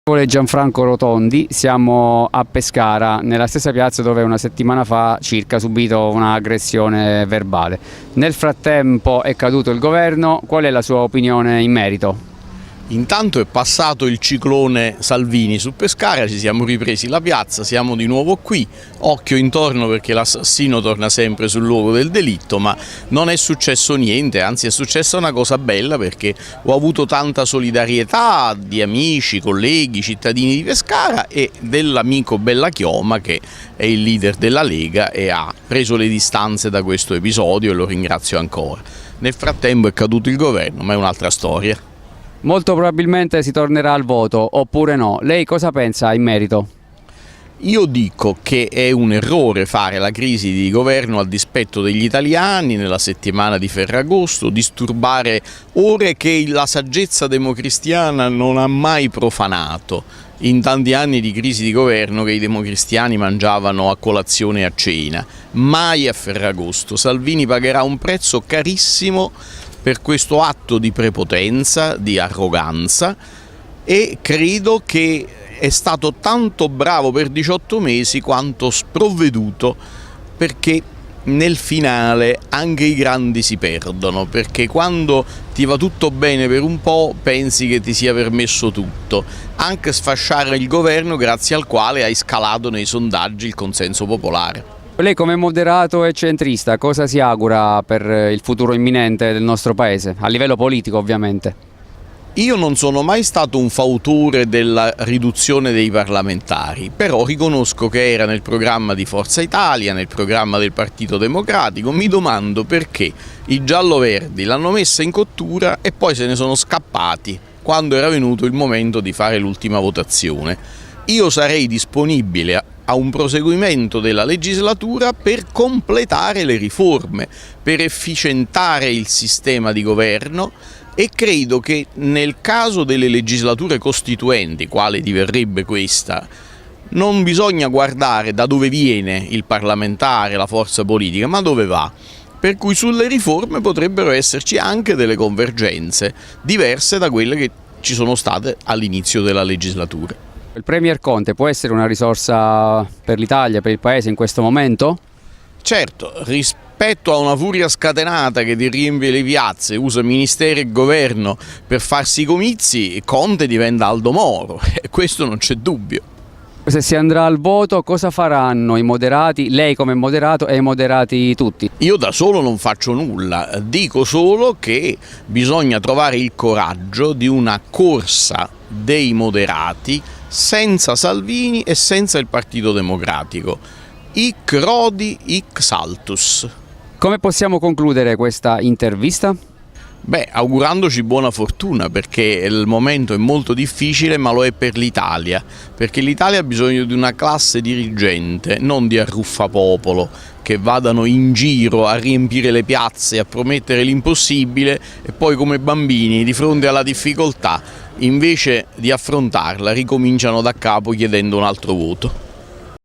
Gianfranco Rotondi, siamo a Pescara, nella stessa piazza dove una settimana fa circa ha subito un'aggressione verbale. Nel frattempo è caduto il governo, qual è la sua opinione in merito? Intanto è passato il ciclone Salvini su Pescara, ci siamo ripresi la piazza, siamo di nuovo qui, occhio intorno perché l'assassino torna sempre sul luogo del delitto, ma non è successo niente, anzi è successa una cosa bella perché ho avuto tanta solidarietà di amici, colleghi, cittadini di Pescara e dell'amico Bella Chioma che è il leader della Lega e ha preso le distanze da questo episodio e lo ringrazio ancora. Nel frattempo è caduto il governo, ma è un'altra storia. Molto probabilmente si tornerà al voto, oppure no. Lei cosa pensa in merito? Io dico che è un errore fare la crisi di governo a dispetto degli italiani nella settimana di Ferragosto, disturbare ore che la saggezza democristiana non ha mai profanato in tanti anni di crisi di governo che i democristiani mangiavano a colazione e a cena, mai a Ferragosto. Salvini pagherà un prezzo carissimo per questo atto di prepotenza, di arroganza e credo che è stato tanto bravo per 18 mesi quanto sprovveduto perché nel finale anche i grandi si perdono, perché quando ti va tutto bene per un po' pensi che ti sia permesso tutto, anche sfasciare il governo grazie al quale hai scalato nei sondaggi il consenso popolare. Lei come moderato e centrista cosa si augura per il futuro imminente del nostro paese, a livello politico ovviamente? Io non sono mai stato un fautore della riduzione dei parlamentari, però riconosco che era nel programma di Forza Italia, nel programma del Partito Democratico, mi domando perché i giallo-verdi l'hanno messa in cottura e poi se ne sono scappati quando era venuto il momento di fare l'ultima votazione. Io sarei disponibile a un proseguimento della legislatura per completare le riforme, per efficientare il sistema di governo e credo che nel caso delle legislature costituenti, quale diverrebbe questa, non bisogna guardare da dove viene il parlamentare, la forza politica, ma dove va. Per cui sulle riforme potrebbero esserci anche delle convergenze diverse da quelle che ci sono state all'inizio della legislatura. Il Premier Conte può essere una risorsa per l'Italia, per il Paese in questo momento? Certo, rispetto a una furia scatenata che ti riempie le piazze, usa ministeri e governo per farsi i comizi, Conte diventa Aldo Moro, e questo non c'è dubbio. Se si andrà al voto, cosa faranno i moderati, lei come moderato e i moderati tutti? Io da solo non faccio nulla, dico solo che bisogna trovare il coraggio di una corsa dei moderati senza Salvini e senza il Partito Democratico. Hic Rodi, hic saltus. Come possiamo concludere questa intervista? Beh, augurandoci buona fortuna perché il momento è molto difficile, ma lo è per l'Italia, perché l'Italia ha bisogno di una classe dirigente, non di arruffapopolo, che vadano in giro a riempire le piazze, a promettere l'impossibile e poi come bambini di fronte alla difficoltà, invece di affrontarla, ricominciano da capo chiedendo un altro voto.